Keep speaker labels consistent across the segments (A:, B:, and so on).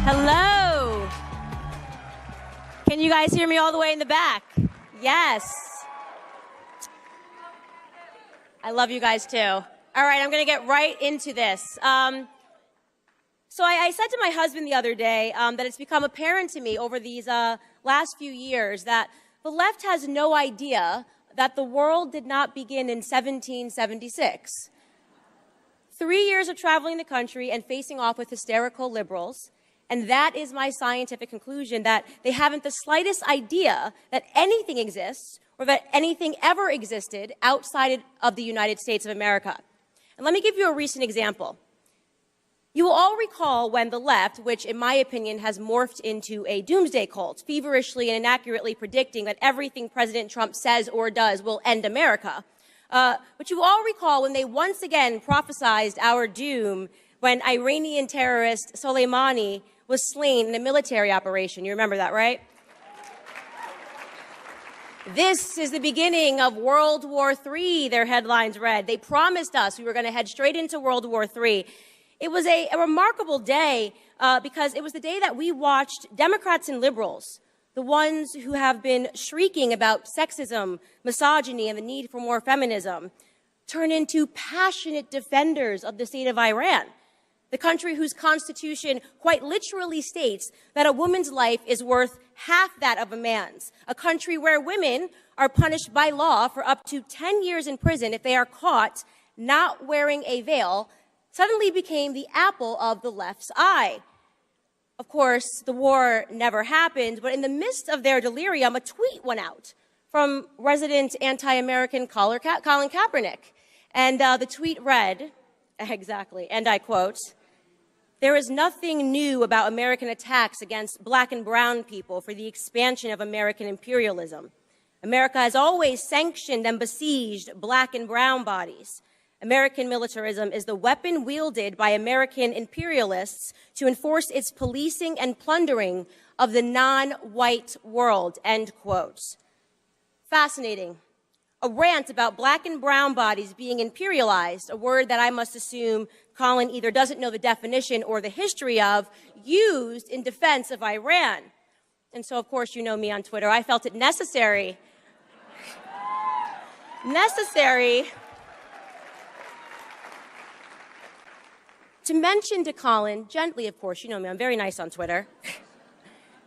A: Hello. Can you guys hear me all the way in the back? Yes. I love you guys too. All right, I'm going to get right into this. So I said to my husband the other day that it's become apparent to me over these last few years that the left has no idea that the world did not begin in 1776. 3 years of traveling the country and facing off with hysterical liberals, and that is my scientific conclusion, that they haven't the slightest idea that anything exists or that anything ever existed outside of the United States of America. And let me give you a recent example. You will all recall when the left, which in my opinion has morphed into a doomsday cult, feverishly and inaccurately predicting that everything President Trump says or does will end America. But you all recall when they once again prophesized our doom when Iranian terrorist Soleimani was slain in a military operation. You remember that, right? This is the beginning of World War III, their headlines read. They promised us we were going to head straight into World War III. It was a remarkable day because it was the day that we watched Democrats and liberals, the ones who have been shrieking about sexism, misogyny, and the need for more feminism, turn into passionate defenders of the state of Iran, the country whose constitution quite literally states that a woman's life is worth half that of a man's, a country where women are punished by law for up to 10 years in prison if they are caught not wearing a veil, suddenly became the apple of the left's eye. Of course, the war never happened, but in the midst of their delirium, a tweet went out from resident anti-American Colin Kaepernick. And the tweet read, exactly, and I quote, "There is nothing new about American attacks against black and brown people for the expansion of American imperialism. America has always sanctioned and besieged black and brown bodies. American militarism is the weapon wielded by American imperialists to enforce its policing and plundering of the non-white world," end quote. Fascinating. A rant about black and brown bodies being imperialized, a word that I must assume Colin either doesn't know the definition or the history of, used in defense of Iran. And so, of course, you know me on Twitter. I felt it necessary to mention to Colin, gently, of course, you know me, I'm very nice on Twitter,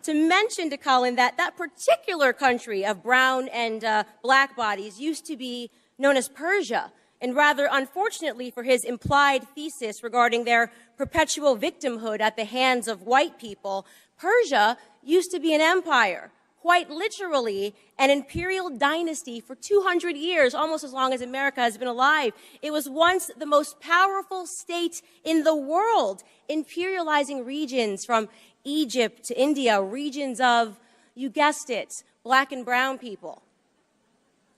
A: to mention to Colin that that particular country of brown and black bodies used to be known as Persia. And rather unfortunately for his implied thesis regarding their perpetual victimhood at the hands of white people, Persia used to be an empire, quite literally an imperial dynasty for 200 years, almost as long as America has been alive. It was once the most powerful state in the world, imperializing regions from Egypt to India, regions of, you guessed it, black and brown people.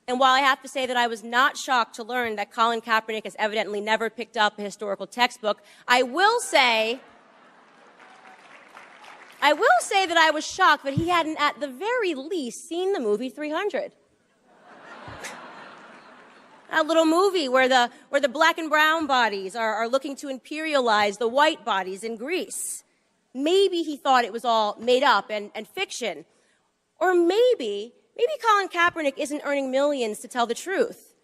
A: And while I have to say that I was not shocked to learn that Colin Kaepernick has evidently never picked up a historical textbook, I will say that I was shocked that he hadn't at the very least seen the movie 300. A little movie where the black and brown bodies are looking to imperialize the white bodies in Greece. Maybe he thought it was all made up and fiction. Or maybe Colin Kaepernick isn't earning millions to tell the truth.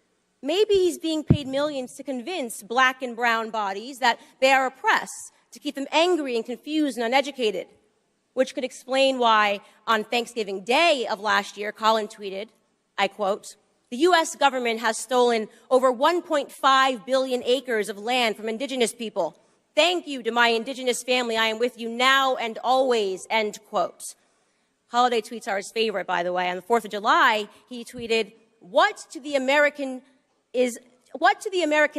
A: Maybe he's being paid millions to convince black and brown bodies that they are oppressed, to keep them angry and confused and uneducated. Which could explain why on Thanksgiving Day of last year, Colin tweeted, I quote, "The U.S. government has stolen over 1.5 billion acres of land from indigenous people. Thank you to my indigenous family. I am with you now and always," end quote. Holiday tweets are his favorite, by the way. On the 4th of July, he tweeted, what to the American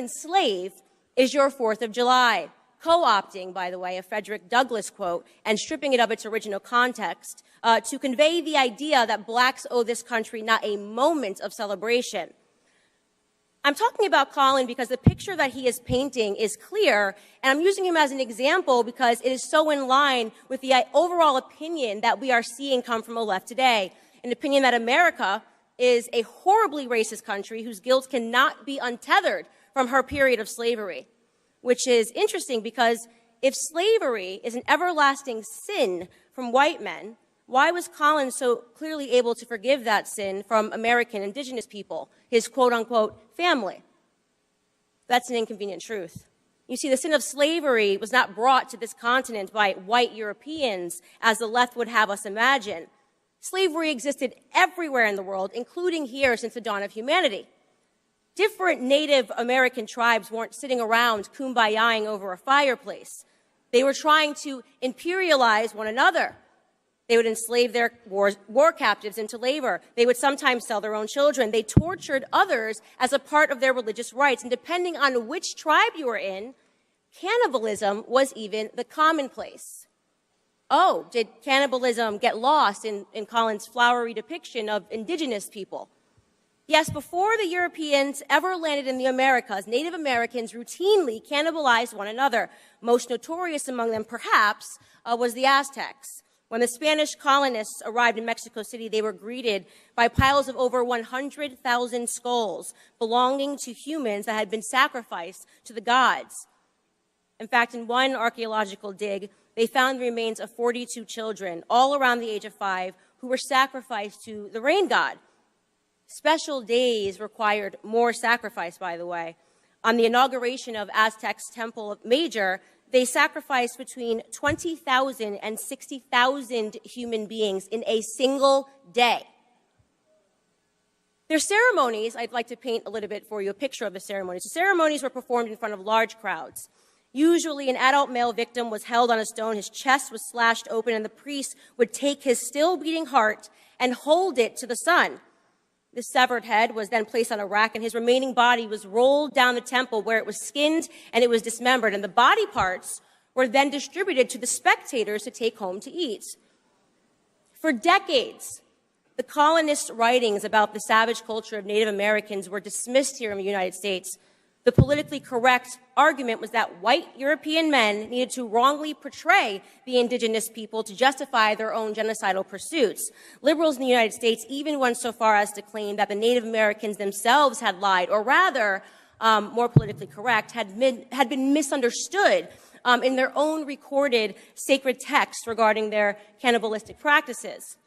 A: slave is your 4th of July? Co-opting, by the way, a Frederick Douglass quote and stripping it of its original context to convey the idea that blacks owe this country not a moment of celebration. I'm talking about Colin because the picture that he is painting is clear, and I'm using him as an example because it is so in line with the overall opinion that we are seeing come from the left today, an opinion that America is a horribly racist country whose guilt cannot be untethered from her period of slavery, which is interesting because if slavery is an everlasting sin from white men, why was Collins so clearly able to forgive that sin from American indigenous people, his quote-unquote family? That's an inconvenient truth. You see, the sin of slavery was not brought to this continent by white Europeans, as the left would have us imagine. Slavery existed everywhere in the world, including here since the dawn of humanity. Different Native American tribes weren't sitting around kumbayaing over a fireplace. They were trying to imperialize one another. They would enslave their war captives into labor. They would sometimes sell their own children. They tortured others as a part of their religious rites. And depending on which tribe you were in, cannibalism was even the commonplace. Oh, did cannibalism get lost in Collins' flowery depiction of indigenous people? Yes, before the Europeans ever landed in the Americas, Native Americans routinely cannibalized one another. Most notorious among them, perhaps, was the Aztecs. When the Spanish colonists arrived in Mexico City, they were greeted by piles of over 100,000 skulls belonging to humans that had been sacrificed to the gods. In fact, in one archaeological dig, they found the remains of 42 children, all around the age of 5, who were sacrificed to the rain god. Special days required more sacrifice, by the way. On the inauguration of Aztec's Temple Major, they sacrificed between 20,000 and 60,000 human beings in a single day. Their ceremonies, I'd like to paint a little bit for you, a picture of the ceremonies. The ceremonies were performed in front of large crowds. Usually, an adult male victim was held on a stone, his chest was slashed open, and the priest would take his still beating heart and hold it to the sun. The severed head was then placed on a rack, and his remaining body was rolled down the temple where it was skinned and it was dismembered, and the body parts were then distributed to the spectators to take home to eat. For decades, the colonists' writings about the savage culture of Native Americans were dismissed here in the United States. The politically correct argument was that white European men needed to wrongly portray the indigenous people to justify their own genocidal pursuits. Liberals in the United States even went so far as to claim that the Native Americans themselves had lied, or rather, more politically correct, had been misunderstood in their own recorded sacred texts regarding their cannibalistic practices.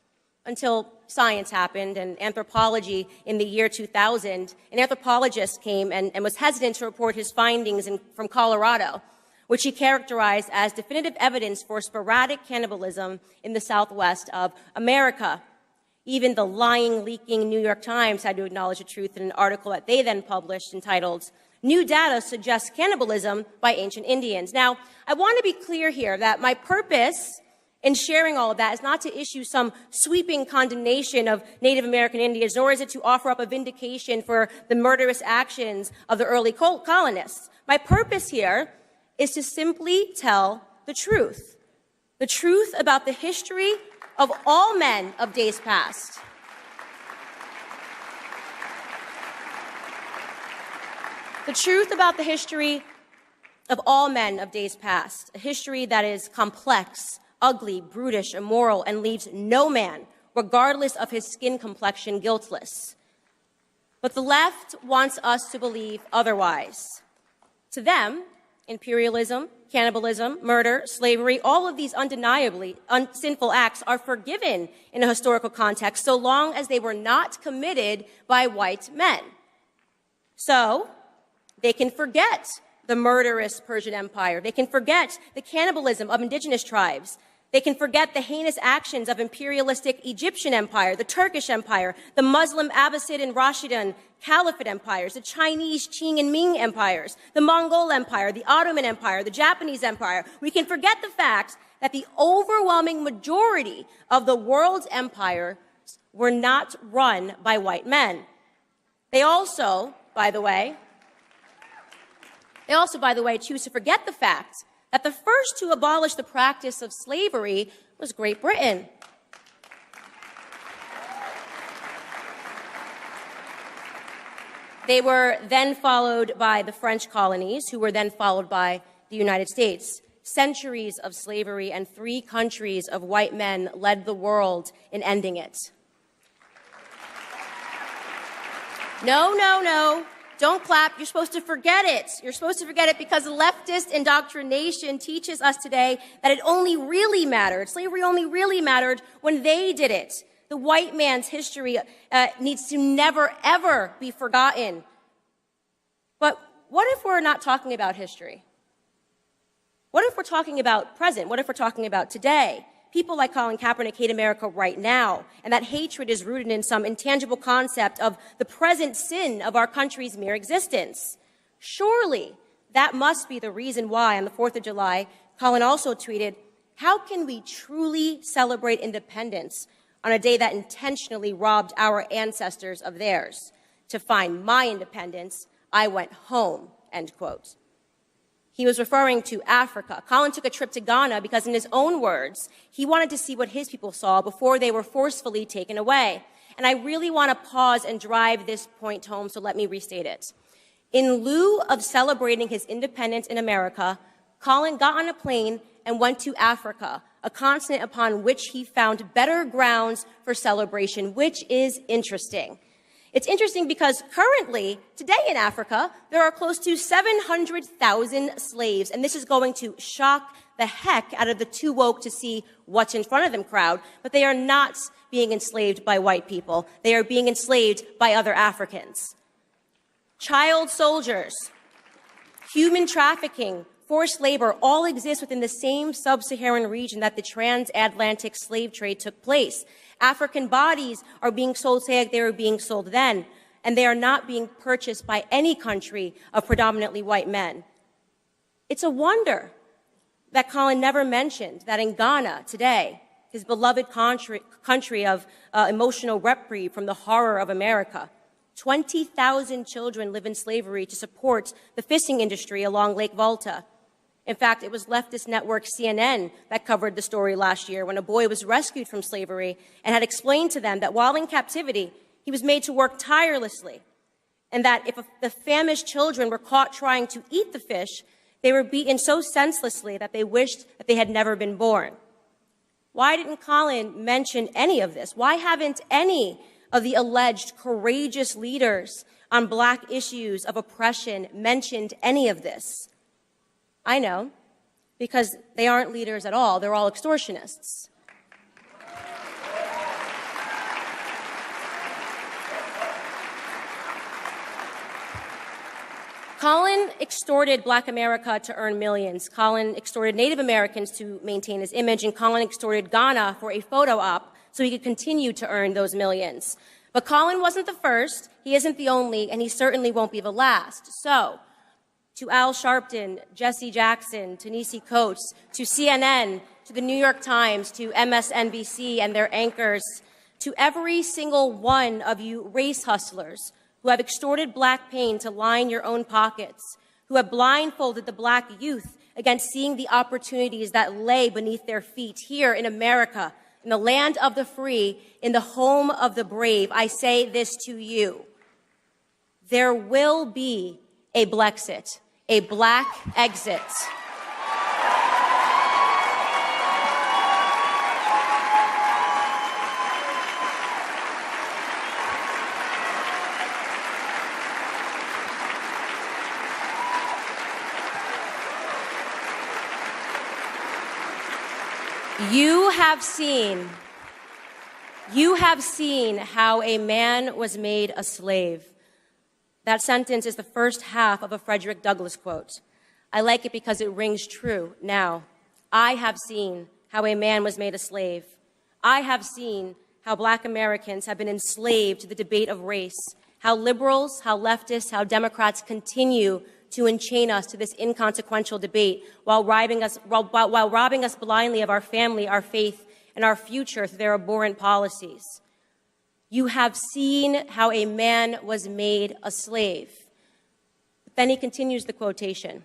A: Until science happened and anthropology in the year 2000, an anthropologist came and was hesitant to report his findings from Colorado, which he characterized as definitive evidence for sporadic cannibalism in the Southwest of America. Even the lying, leaking New York Times had to acknowledge the truth in an article that they then published entitled, "New Data Suggests Cannibalism by Ancient Indians." Now, I want to be clear here that my purpose in sharing all of that is not to issue some sweeping condemnation of Native American Indians, nor is it to offer up a vindication for the murderous actions of the early colonists. My purpose here is to simply tell the truth about the history of all men of days past. The truth about the history of all men of days past, a history that is complex, ugly, brutish, immoral, and leaves no man, regardless of his skin complexion, guiltless. But the left wants us to believe otherwise. To them, imperialism, cannibalism, murder, slavery, all of these undeniably sinful acts are forgiven in a historical context so long as they were not committed by white men. So, they can forget the murderous Persian Empire. They can forget the cannibalism of indigenous tribes. They can forget the heinous actions of imperialistic Egyptian Empire, the Turkish Empire, the Muslim Abbasid and Rashidun Caliphate empires, the Chinese Qing and Ming empires, the Mongol Empire, the Ottoman Empire, the Japanese Empire. We can forget the fact that the overwhelming majority of the world's empires were not run by white men. They also, by the way, choose to forget the fact that the first to abolish the practice of slavery was Great Britain. They were then followed by the French colonies, who were then followed by the United States. Centuries of slavery and 3 countries of white men led the world in ending it. No. Don't clap. You're supposed to forget it. You're supposed to forget it because leftist indoctrination teaches us today that it only really mattered. Slavery only really mattered when they did it. The white man's history needs to never, ever be forgotten. But what if we're not talking about history? What if we're talking about present? What if we're talking about today? People like Colin Kaepernick hate America right now, and that hatred is rooted in some intangible concept of the present sin of our country's mere existence. Surely that must be the reason why on the 4th of July, Colin also tweeted, "How can we truly celebrate independence on a day that intentionally robbed our ancestors of theirs? To find my independence, I went home," end quote. He was referring to Africa. Colin took a trip to Ghana because, in his own words, he wanted to see what his people saw before they were forcefully taken away. And I really want to pause and drive this point home, so let me restate it. In lieu of celebrating his independence in America, Colin got on a plane and went to Africa, a continent upon which he found better grounds for celebration, which is interesting. It's interesting because currently, today in Africa, there are close to 700,000 slaves, and this is going to shock the heck out of the too woke to see what's in front of them crowd, but they are not being enslaved by white people. They are being enslaved by other Africans. Child soldiers, human trafficking, forced labor all exist within the same sub-Saharan region that the transatlantic slave trade took place. African bodies are being sold today like they were being sold then, and they are not being purchased by any country of predominantly white men. It's a wonder that Colin never mentioned that in Ghana today, his beloved country of emotional reprieve from the horror of America, 20,000 children live in slavery to support the fishing industry along Lake Volta. In fact, it was leftist network CNN that covered the story last year when a boy was rescued from slavery and had explained to them that while in captivity, he was made to work tirelessly, and that if the famished children were caught trying to eat the fish, they were beaten so senselessly that they wished that they had never been born. Why didn't Colin mention any of this? Why haven't any of the alleged courageous leaders on Black issues of oppression mentioned any of this? I know, because they aren't leaders at all. They're all extortionists. Colin extorted Black America to earn millions. Colin extorted Native Americans to maintain his image, and Colin extorted Ghana for a photo op so he could continue to earn those millions. But Colin wasn't the first, he isn't the only, and he certainly won't be the last. So, to Al Sharpton, Jesse Jackson, to Nisi Coates, to CNN, to the New York Times, to MSNBC and their anchors, to every single one of you race hustlers who have extorted Black pain to line your own pockets, who have blindfolded the Black youth against seeing the opportunities that lay beneath their feet here in America, in the land of the free, in the home of the brave, I say this to you. There will be a Blexit, a Black exit. You have seen how a man was made a slave. That sentence is the first half of a Frederick Douglass quote. I like it because it rings true now. I have seen how a man was made a slave. I have seen how Black Americans have been enslaved to the debate of race, how liberals, how leftists, how Democrats continue to enchain us to this inconsequential debate while robbing us blindly of our family, our faith, and our future through their abhorrent policies. You have seen how a man was made a slave. But then he continues the quotation.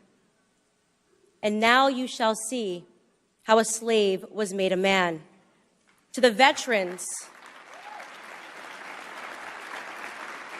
A: And now you shall see how a slave was made a man. To the veterans,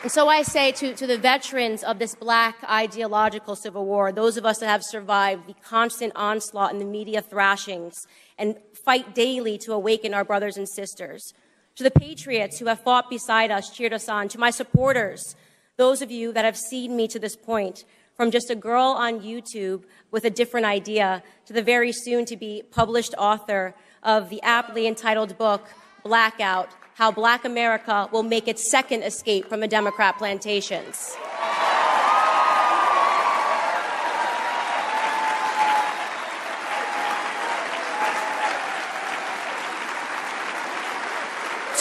A: and so I say to the veterans of this Black ideological civil war, those of us that have survived the constant onslaught and the media thrashings and fight daily to awaken our brothers and sisters, to the patriots who have fought beside us, cheered us on, to my supporters, those of you that have seen me to this point, from just a girl on YouTube with a different idea to the very soon-to-be published author of the aptly entitled book, Blackout, How Black America Will Make Its Second Escape from the Democrat Plantations.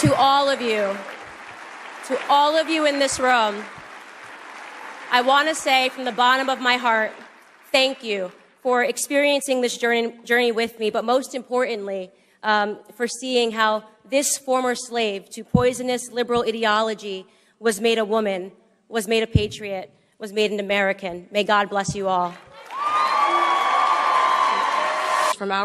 A: To all of you in this room, I want to say from the bottom of my heart, thank you for experiencing this journey with me, but most importantly, for seeing how this former slave to poisonous liberal ideology was made a woman, was made a patriot, was made an American. May God bless you all. From our